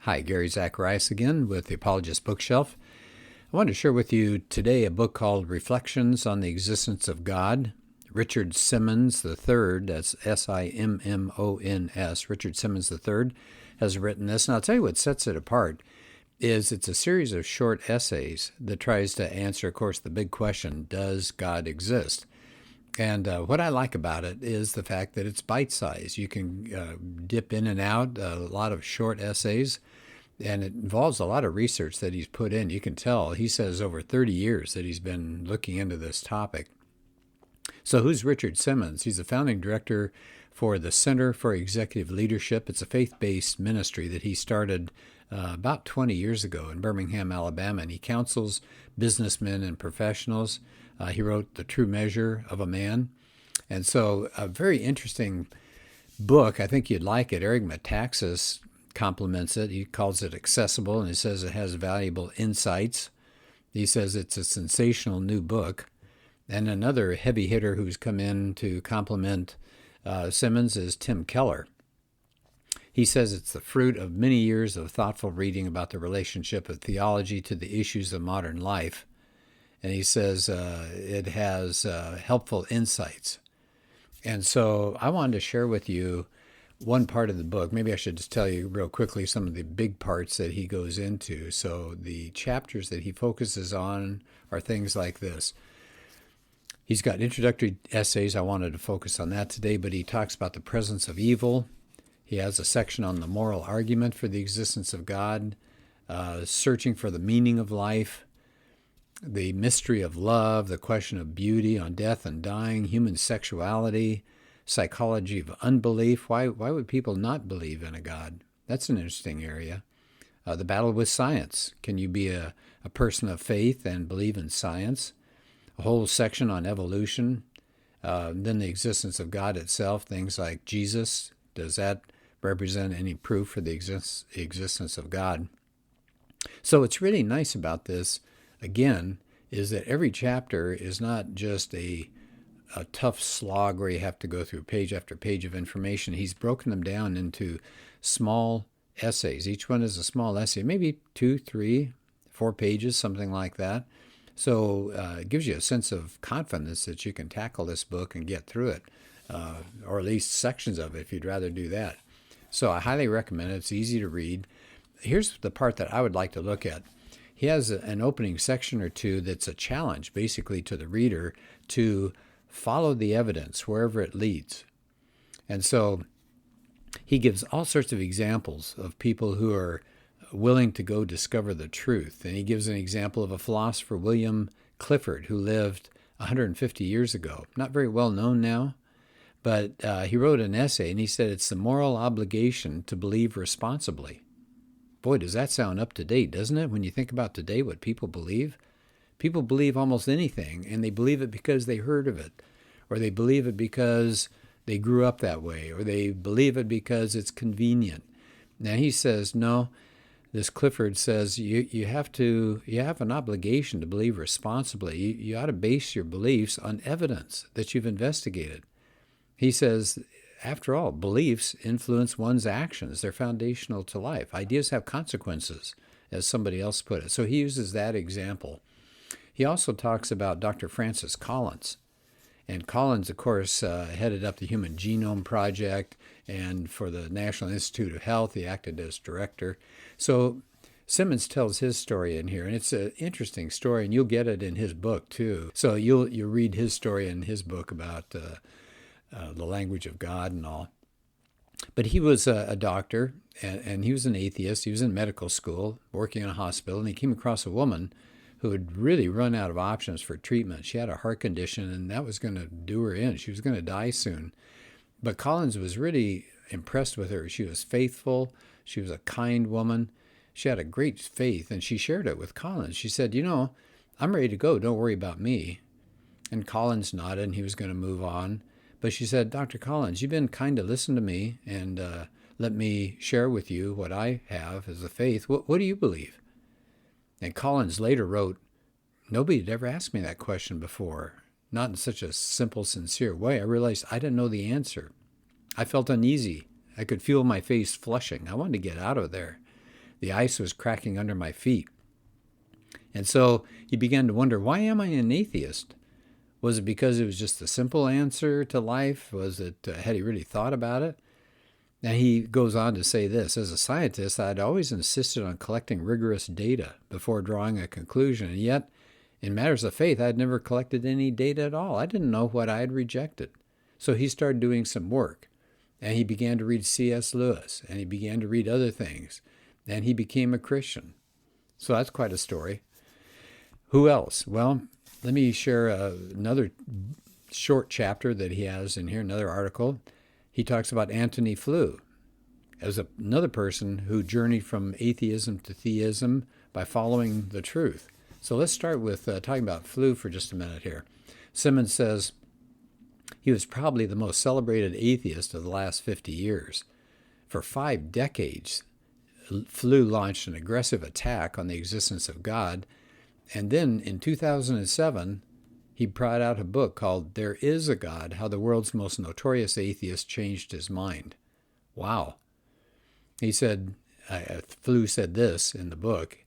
Hi, Gary Zacharias again with the Apologist Bookshelf. I want to share with you today a book called Reflections on the Existence of God. Richard Simmons III, that's Simmons, Richard Simmons III, has written this. And I'll tell you what sets it apart is it's a series of short essays that tries to answer, of course, the big question, does God exist? And what I like about it is the fact that it's bite-sized. You can dip in and out, a lot of short essays, and it involves a lot of research that he's put in. You can tell, he says over 30 years that he's been looking into this topic. So who's Richard Simmons? He's the founding director for the Center for Executive Leadership. It's a faith-based ministry that he started about 20 years ago in Birmingham, Alabama, and he counsels businessmen and professionals. He wrote The True Measure of a Man. And so a very interesting book. I think you'd like it. Eric Metaxas compliments it. He calls it accessible, and he says it has valuable insights. He says it's a sensational new book. And another heavy hitter who's come in to compliment Simmons is Tim Keller. He says it's the fruit of many years of thoughtful reading about the relationship of theology to the issues of modern life. And he says it has helpful insights. And so I wanted to share with you one part of the book. Maybe I should just tell you real quickly some of the big parts that he goes into. So the chapters that he focuses on are things like this. He's got introductory essays. I wanted to focus on that today, but he talks about the presence of evil. He has a section on the moral argument for the existence of God, searching for the meaning of life, the mystery of love, the question of beauty, on death and dying, human sexuality, psychology of unbelief. Why would people not believe in a God? That's an interesting area. The battle with science. Can you be a person of faith and believe in science? A whole section on evolution. Then the existence of God itself, things like Jesus. Does that represent any proof for the existence of God? So what's really nice about this, again, is that every chapter is not just a tough slog where you have to go through page after page of information. He's broken them down into small essays. Each one is a small essay, maybe 2, 3, 4 pages, something like that. So it gives you a sense of confidence that you can tackle this book and get through it, or at least sections of it if you'd rather do that. So I highly recommend it. It's easy to read. Here's the part that I would like to look at. He has an opening section or two that's a challenge, basically, to the reader to follow the evidence wherever it leads. And so he gives all sorts of examples of people who are willing to go discover the truth. And he gives an example of a philosopher, William Clifford, who lived 150 years ago. Not very well known now, but he wrote an essay, and he said it's the moral obligation to believe responsibly. Boy, does that sound up to date, doesn't it? When you think about today, what people believe almost anything, and they believe it because they heard of it, or they believe it because they grew up that way, or they believe it because it's convenient. Now he says, no, this Clifford says you have an obligation to believe responsibly. You ought to base your beliefs on evidence that you've investigated. He says, after all, beliefs influence one's actions. They're foundational to life. Ideas have consequences, as somebody else put it. So he uses that example. He also talks about Dr. Francis Collins. And Collins, of course, headed up the Human Genome Project, and for the National Institute of Health, he acted as director. So Simmons tells his story in here, and it's an interesting story, and you'll get it in his book, too. So you'll read his story in his book about the language of God and all. But he was a doctor, and he was an atheist. He was in medical school, working in a hospital, and he came across a woman who had really run out of options for treatment. She had a heart condition, and that was going to do her in. She was going to die soon. But Collins was really impressed with her. She was faithful. She was a kind woman. She had a great faith, and she shared it with Collins. She said, I'm ready to go. Don't worry about me. And Collins nodded, and he was going to move on. But she said, Dr. Collins, you've been kind to listen to me and let me share with you what I have as a faith. What do you believe? And Collins later wrote, nobody had ever asked me that question before, not in such a simple, sincere way. I realized I didn't know the answer. I felt uneasy. I could feel my face flushing. I wanted to get out of there. The ice was cracking under my feet. And so he began to wonder, why am I an atheist? Was it because it was just a simple answer to life? Was it, had he really thought about it? And he goes on to say this, as a scientist, I'd always insisted on collecting rigorous data before drawing a conclusion. And yet, in matters of faith, I'd never collected any data at all. I didn't know what I had rejected. So he started doing some work. And he began to read C.S. Lewis. And he began to read other things. And he became a Christian. So that's quite a story. Who else? Well, let me share another short chapter that he has in here, another article. He talks about Antony Flew as another person who journeyed from atheism to theism by following the truth. So let's start with talking about Flew for just a minute here. Simmons says he was probably the most celebrated atheist of the last 50 years. For 5 decades, Flew launched an aggressive attack on the existence of God. And then in 2007, he brought out a book called There Is a God, How the World's Most Notorious Atheist Changed His Mind. Wow. He said, Flew said this in the book,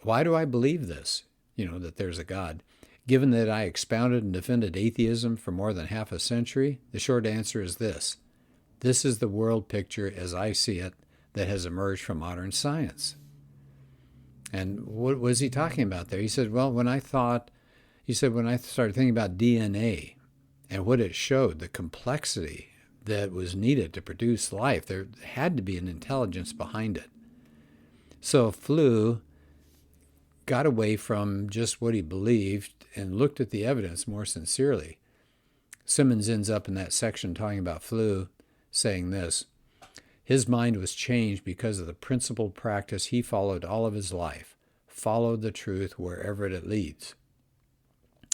why do I believe this, that there's a God? Given that I expounded and defended atheism for more than half a century, the short answer is this. This is the world picture as I see it that has emerged from modern science. And what was he talking about there? He said, well, when I started thinking about DNA and what it showed, the complexity that was needed to produce life, there had to be an intelligence behind it. So Flew got away from just what he believed and looked at the evidence more sincerely. Simmons ends up in that section talking about Flew, saying this, his mind was changed because of the principled practice he followed all of his life. Follow the truth wherever it leads.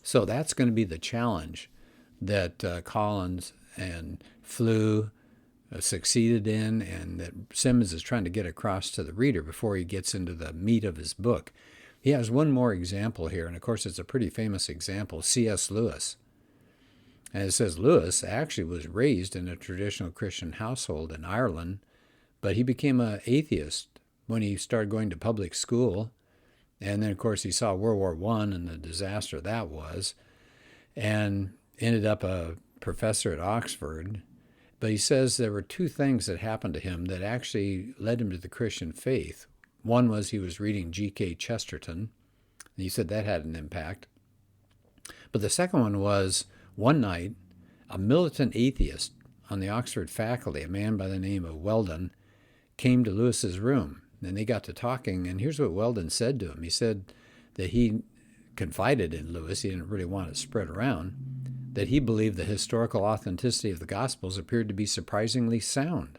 So that's going to be the challenge that Collins and Flew succeeded in, and that Simmons is trying to get across to the reader before he gets into the meat of his book. He has one more example here, and of course it's a pretty famous example, C.S. Lewis. And it says Lewis actually was raised in a traditional Christian household in Ireland, but he became an atheist when he started going to public school. And then, of course, he saw World War I and the disaster that was, and ended up a professor at Oxford. But he says there were 2 things that happened to him that actually led him to the Christian faith. One was he was reading G.K. Chesterton, and he said that had an impact. But the second one was, one night, a militant atheist on the Oxford faculty, a man by the name of Weldon, came to Lewis's room. And they got to talking, and here's what Weldon said to him. He said that he confided in Lewis, he didn't really want it spread around, that he believed the historical authenticity of the Gospels appeared to be surprisingly sound.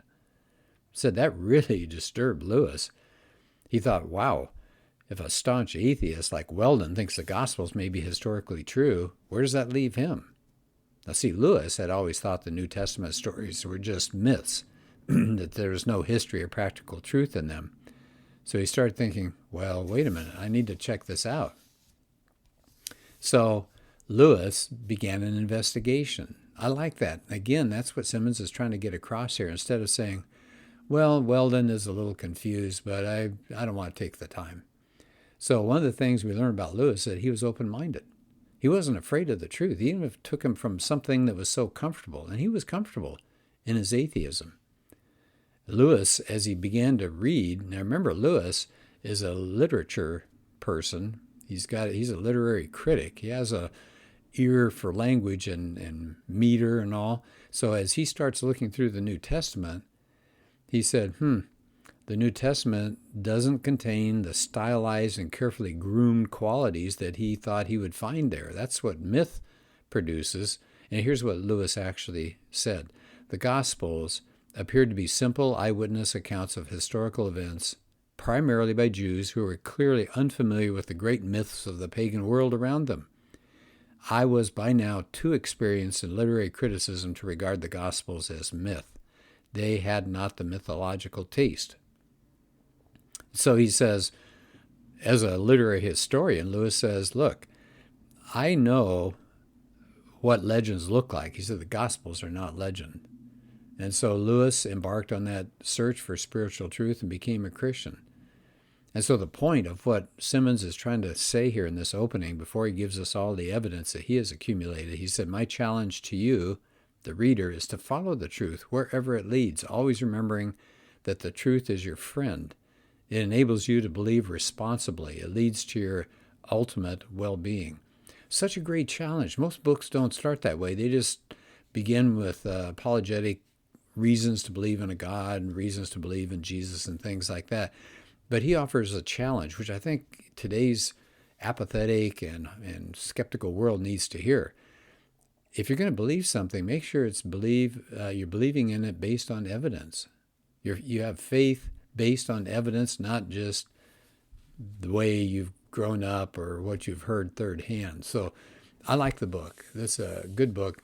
Said that really disturbed Lewis. He thought, wow, if a staunch atheist like Weldon thinks the Gospels may be historically true, where does that leave him? Now see, Lewis had always thought the New Testament stories were just myths, that there was no history or practical truth in them. So he started thinking, well, wait a minute, I need to check this out. So Lewis began an investigation. I like that. Again, that's what Simmons is trying to get across here. Instead of saying, well, Weldon is a little confused, but I don't want to take the time. So one of the things we learned about Lewis is that he was open-minded. He wasn't afraid of the truth, even if it took him from something that was so comfortable. And he was comfortable in his atheism. Lewis, as he began to read, now remember, Lewis is a literature person. He's a literary critic. He has a ear for language and meter and all. So as he starts looking through the New Testament, he said, the New Testament doesn't contain the stylized and carefully groomed qualities that he thought he would find there. That's what myth produces. And here's what Lewis actually said. The Gospels appeared to be simple eyewitness accounts of historical events, primarily by Jews who were clearly unfamiliar with the great myths of the pagan world around them. I was by now too experienced in literary criticism to regard the Gospels as myth. They had not the mythological taste. So he says, as a literary historian, Lewis says, look, I know what legends look like. He said the Gospels are not legend. And so Lewis embarked on that search for spiritual truth and became a Christian. And so the point of what Simmons is trying to say here in this opening, before he gives us all the evidence that he has accumulated, he said, my challenge to you, the reader, is to follow the truth wherever it leads, always remembering that the truth is your friend. It enables you to believe responsibly. It leads to your ultimate well-being. Such a great challenge. Most books don't start that way. They just begin with apologetic reasons to believe in a God and reasons to believe in Jesus and things like that. But he offers a challenge, which I think today's apathetic and skeptical world needs to hear. If you're going to believe something, make sure you're believing in it based on evidence. You have faith based on evidence, not just the way you've grown up or what you've heard third hand. So I like the book. This is a good book.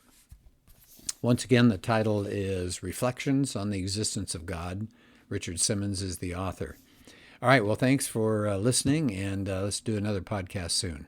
Once again, the title is Reflections on the Existence of God. Richard Simmons is the author. All right, well, thanks for listening, and let's do another podcast soon.